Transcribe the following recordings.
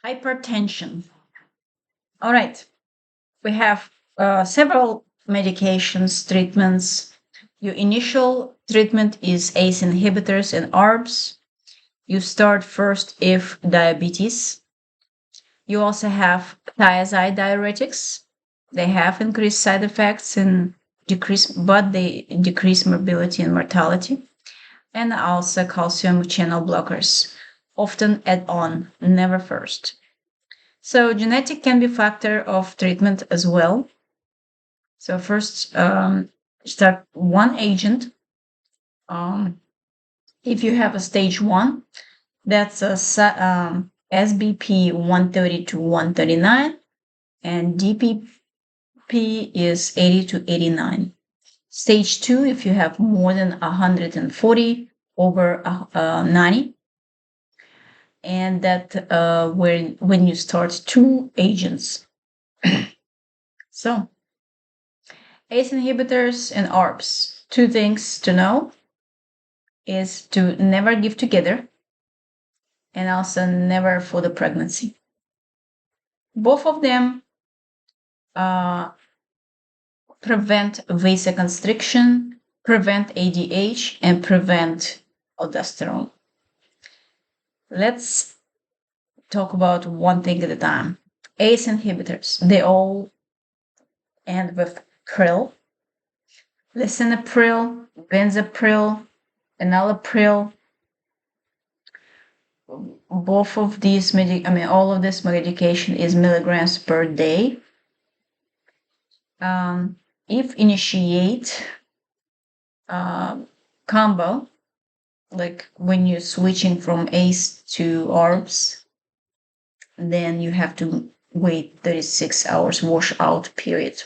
Hypertension. All right. We have several medications, treatments. Your initial treatment is ACE inhibitors and ARBs. You start first if diabetes. You also have thiazide diuretics. They have increased side effects and but they decrease morbidity and mortality. And also calcium channel blockers, often add on, never first. So genetic can be factor of treatment as well. So first, start one agent. Um, if you have a stage one, that's a SBP 130 to 139, and DPP is 80 to 89. Stage two, if you have more than 140 over 90, and that when you start two agents. So ACE inhibitors and ARBs. Two things to know is to never give together and also never for the pregnancy. Both of them prevent vasoconstriction, prevent ADH, and prevent aldosterone. Let's talk about one thing at a time. ACE inhibitors, they all end with pril, lisinopril, benzapril, enalapril. Both of these all of this medication is milligrams per day. If initiate combo, like when you're switching from ACE to ARBs, then you have to wait 36 hours washout period.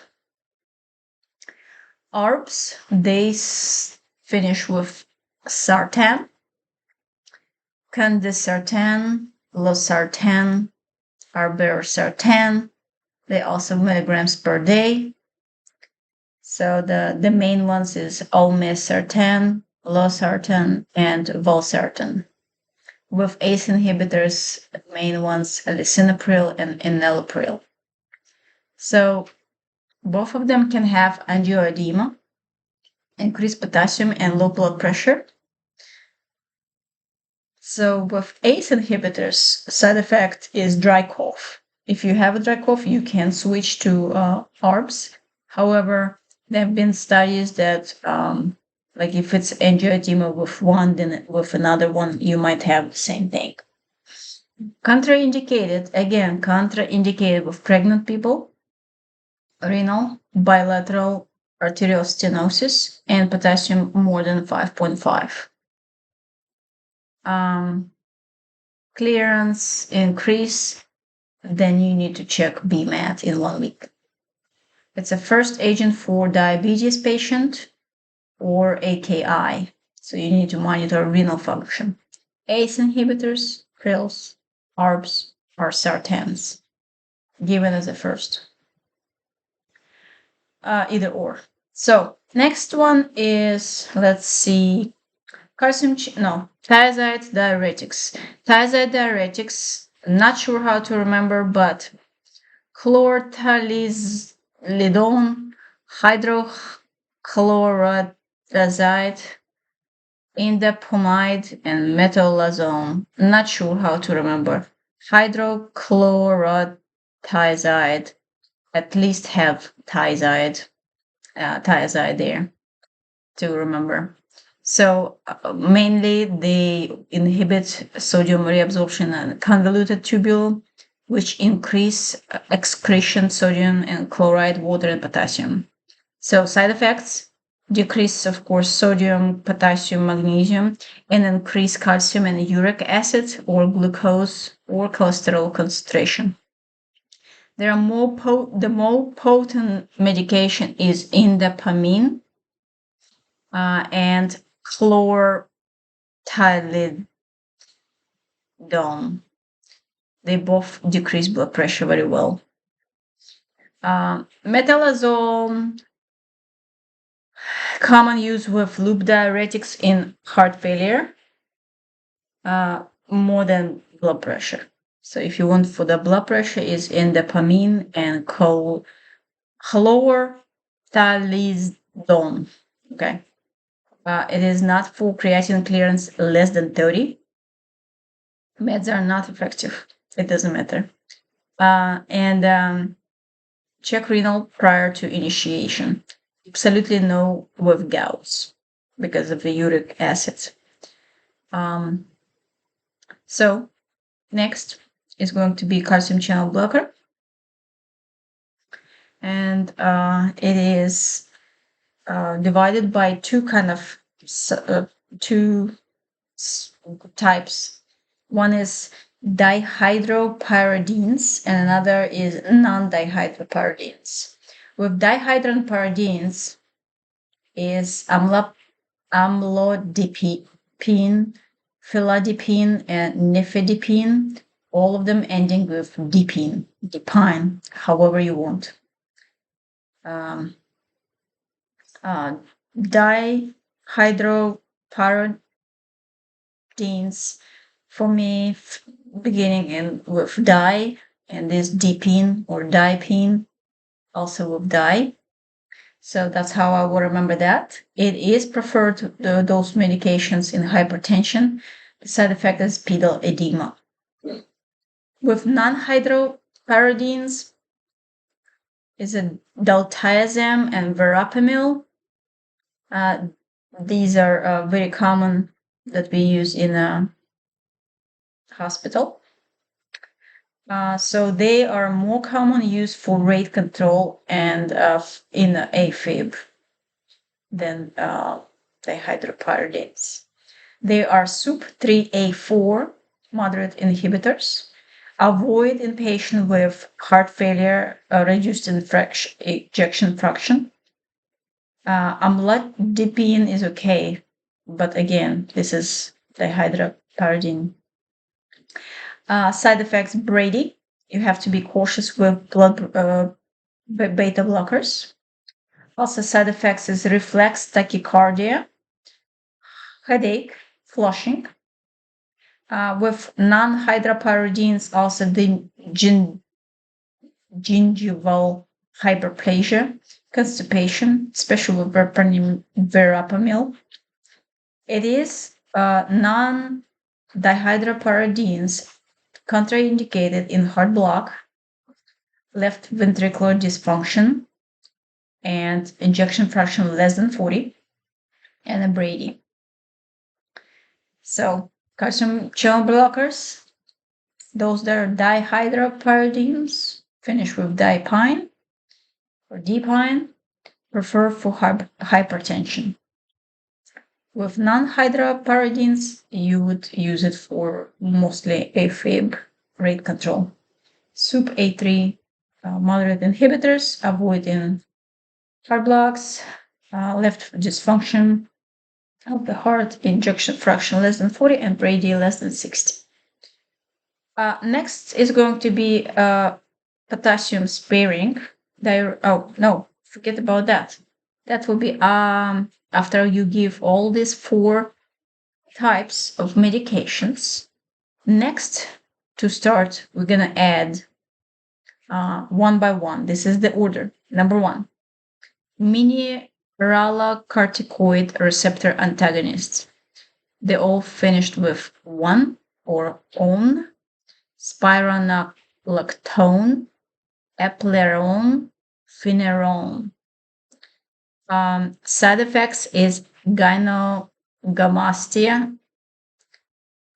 ARBs, they finish with sartan, candesartan, losartan, arbirosartan. They also milligrams per day. So the main ones is olmesartan, losartan, and valsartan. With ACE inhibitors, the main ones are lisinopril and enalapril. So both of them can have angioedema, increased potassium, and low blood pressure. So with ACE inhibitors, side effect is dry cough. If you have a dry cough, you can switch to ARBs. However, there have been studies that like if it's angioedema with one, then with another one, you might have the same thing. Contraindicated, again, contraindicated with pregnant people, renal, bilateral arterial stenosis, and potassium more than 5.5. Clearance increase, then you need to check BMAT in 1 week. It's a first agent for diabetes patient or AKI. So you need to monitor renal function. ACE inhibitors, prils, ARBs, or sartans, given as a first. Either or. So next one is, let's see, thiazide diuretics. Thiazide diuretics, not sure how to remember, but chlorthalidone, hydrochlorazide, indapamide, and metolazone. Not sure how to remember. Hydrochlorothiazide, at least have thiazide there to remember. So mainly they inhibit sodium reabsorption and convoluted tubule, which increase excretion sodium and chloride, water, and potassium. So side effects, decrease, of course, sodium, potassium, magnesium, and increase calcium and uric acid or glucose or cholesterol concentration. There are the more potent medication is indapamine and chlorthalidone. They both decrease blood pressure very well. Metolazone, common use with loop diuretics in heart failure, more than blood pressure. So if you want for the blood pressure is indapamine and chlorthalidone. Okay. It is not for creatinine clearance less than 30. Meds are not effective. It doesn't matter. And check renal prior to initiation. Absolutely no with gouts because of the uric acid. So next is going to be calcium channel blocker. And it is divided by two types. One is dihydropyridines and another is non-dihydropyridines. With dihydropyridines is amlodipine, philodipine, and nifedipine, all of them ending with dipine, however you want. Dihydropyridines for me beginning in with di and this dipine or dipine also with di. So that's how I will remember that. It is preferred those medications in hypertension. The side effect is pedal edema. With non-hydropyridines is a diltiazem and verapamil. These are very common that we use in a hospital. So they are more common use for rate control and in AFib than the hydropyridines. They are SUP3A4 moderate inhibitors. Avoid in patient with heart failure, reduced ejection fraction. Amlodipine is okay, but again, this is dihydropyridine. Side effects, Brady. You have to be cautious with blood beta blockers. Also, side effects is reflex tachycardia, headache, flushing. With non-hydropyridines, also the gingival hyperplasia, constipation, especially with verapamil. It is non-dihydropyridines contraindicated in heart block, left ventricular dysfunction, and ejection fraction less than 40, and a Brady. So calcium channel blockers, those that are dihydropyridines, finish with dipine or dipine, prefer for hypertension. With non-hydropyridines, you would use it for mostly AFib rate control. SUP-A3 moderate inhibitors, avoiding heart blocks, left dysfunction of the heart, ejection fraction less than 40, and Brady less than 60. Next is going to be potassium sparing. Oh, no, forget about that. That will be after you give all these 4 types of medications. Next, to start, we're going to add one by one. This is the order. Number 1, mineralocorticoid receptor antagonists. They all finished with 1 or on, spironolactone, eplerenone, finerenone. Side effects is gynecomastia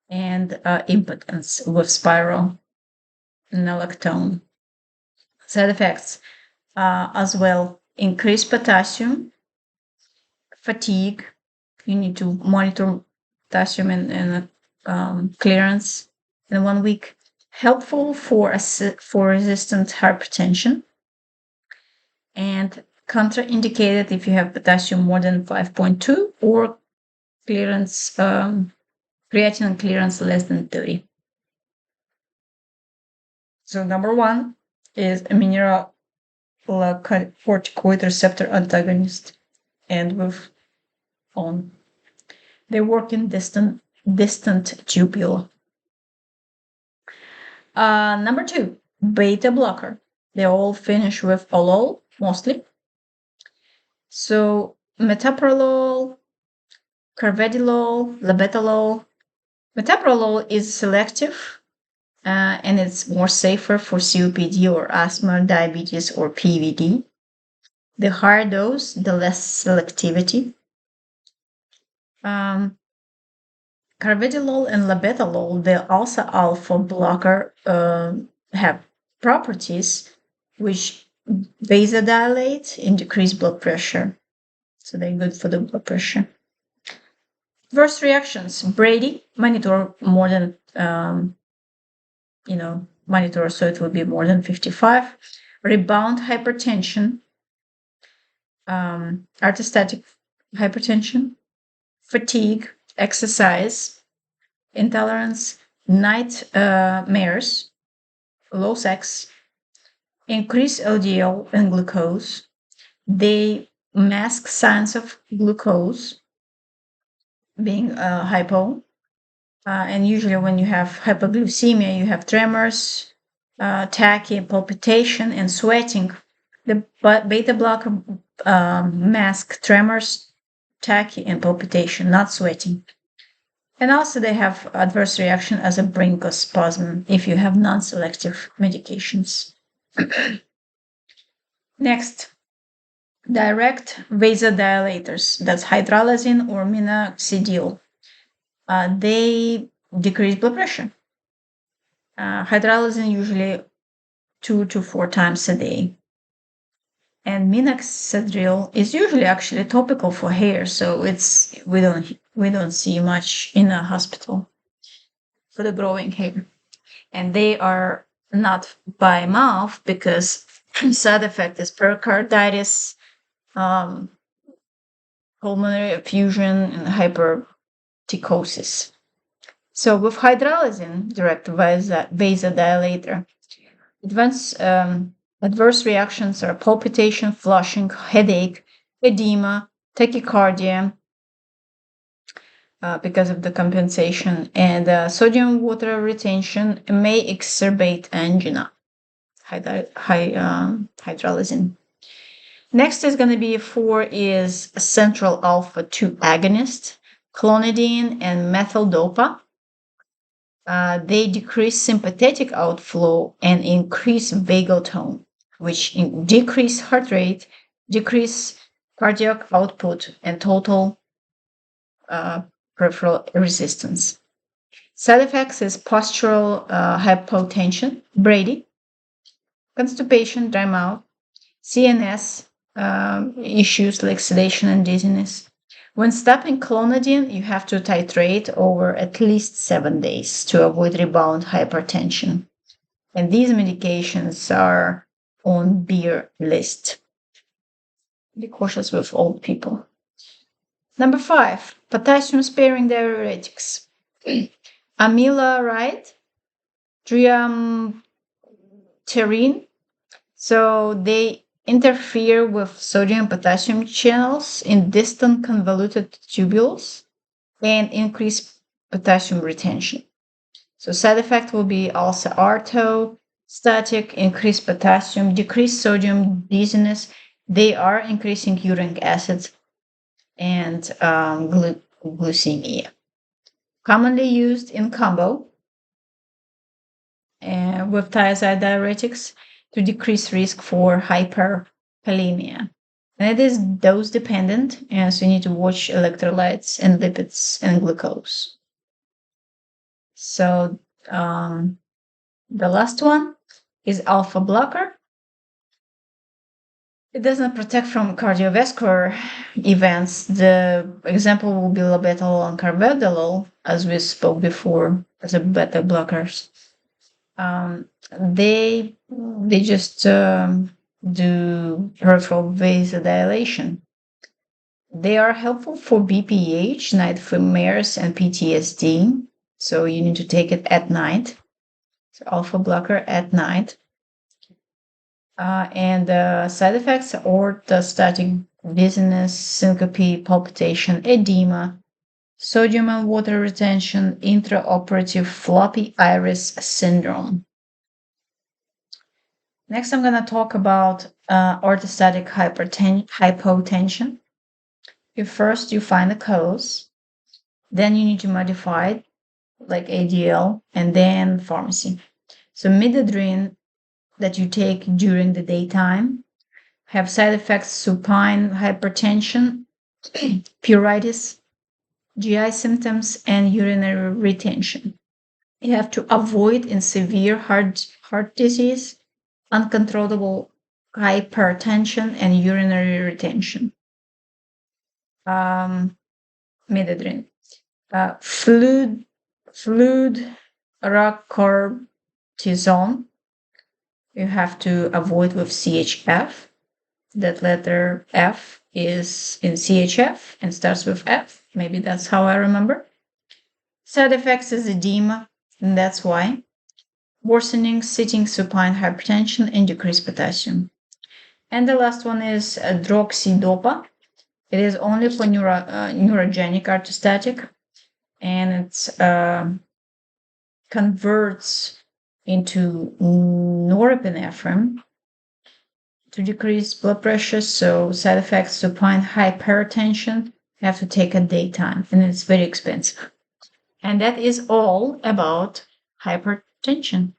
and impotence with spironolactone. Side effects as well, increased potassium, fatigue. You need to monitor potassium and clearance in 1 week. Helpful for resistant hypertension, and contraindicated if you have potassium more than 5.2 or clearance creatinine clearance less than 30. So number 1 is a mineralocorticoid receptor antagonist, and with on. They work in distant tubule. Number two, beta blocker. They all finish with olol mostly. So metoprolol, carvedilol, labetalol. Metoprolol is selective and it's more safer for COPD or asthma, diabetes, or PVD. The higher dose, the less selectivity. Carvedilol and labetalol, the also alpha blocker, have properties which vasodilate and decrease blood pressure. So they're good for the blood pressure. Adverse reactions. Brady, monitor more than, monitor, so it will be more than 55. Rebound hypertension, orthostatic hypertension, fatigue, exercise, intolerance, nightmares, low sex, increase LDL and glucose. They mask signs of glucose being hypo. And usually when you have hypoglycemia, you have tremors, tachy, palpitation, and sweating. The beta blocker mask tremors, tachy, and palpitation, not sweating. And also they have adverse reaction as a bronchospasm if you have non-selective medications. Next, direct vasodilators. That's hydralazine or minoxidil. They decrease blood pressure. Hydralazine usually 2 to 4 times a day. And minoxidil is usually actually topical for hair, so we don't see much in a hospital for the growing hair. And they are not by mouth because side effect is pericarditis, pulmonary effusion, and hypertrichosis. So with hydralazine, direct vasodilator, adverse reactions are palpitation, flushing, headache, edema, tachycardia, because of the compensation, and sodium water retention may exacerbate angina. Hydralazine. Next is going to be 4 is central alpha 2 agonist, clonidine and methyl-dopa. They decrease sympathetic outflow and increase vagal tone, which decrease heart rate, decrease cardiac output, and total peripheral resistance. Side effects is postural hypotension, Brady, constipation, dry mouth, CNS issues like sedation and dizziness. When stopping clonidine, you have to titrate over at least 7 days to avoid rebound hypertension. And these medications are on beer list. Be cautious with old people. Number 5, potassium-sparing diuretics. Amiloride, triamterene. So they interfere with sodium potassium channels in distant convoluted tubules and increase potassium retention. So side effect will be also orthostatic, increased potassium, decreased sodium, dizziness. They are increasing uric acid and glycemia. Commonly used in combo with thiazide diuretics to decrease risk for hyperkalemia. And it is dose dependent, and so you need to watch electrolytes and lipids and glucose. So the last one is alpha blocker. It doesn't protect from cardiovascular events. The example will be labetalol and carvedilol, as we spoke before, as a beta blockers. They just do peripheral vasodilation. They are helpful for BPH, nightmares, and PTSD. So you need to take it at night. So alpha blocker at night. And side effects are orthostatic dizziness, syncope, palpitation, edema, sodium and water retention, intraoperative floppy iris syndrome. Next, I'm going to talk about orthostatic hypotension. First you find the cause, then you need to modify it, like ADL, and then pharmacy. So midodrine that you take during the daytime have side effects: supine hypertension, pruritus, GI symptoms, and urinary retention. You have to avoid in severe heart disease, uncontrollable hypertension, and urinary retention. Midodrine. Fluid rockortisone you have to avoid with CHF. That letter F is in CHF and starts with F. Maybe that's how I remember. Side effects is edema, and that's why. Worsening sitting supine hypertension and decreased potassium. And the last one is droxidopa. It is only for neurogenic orthostatic, and it's converts into norepinephrine to decrease blood pressure. So side effects: supine hypertension. You have to take at daytime, and it's very expensive. And that is all about hypertension.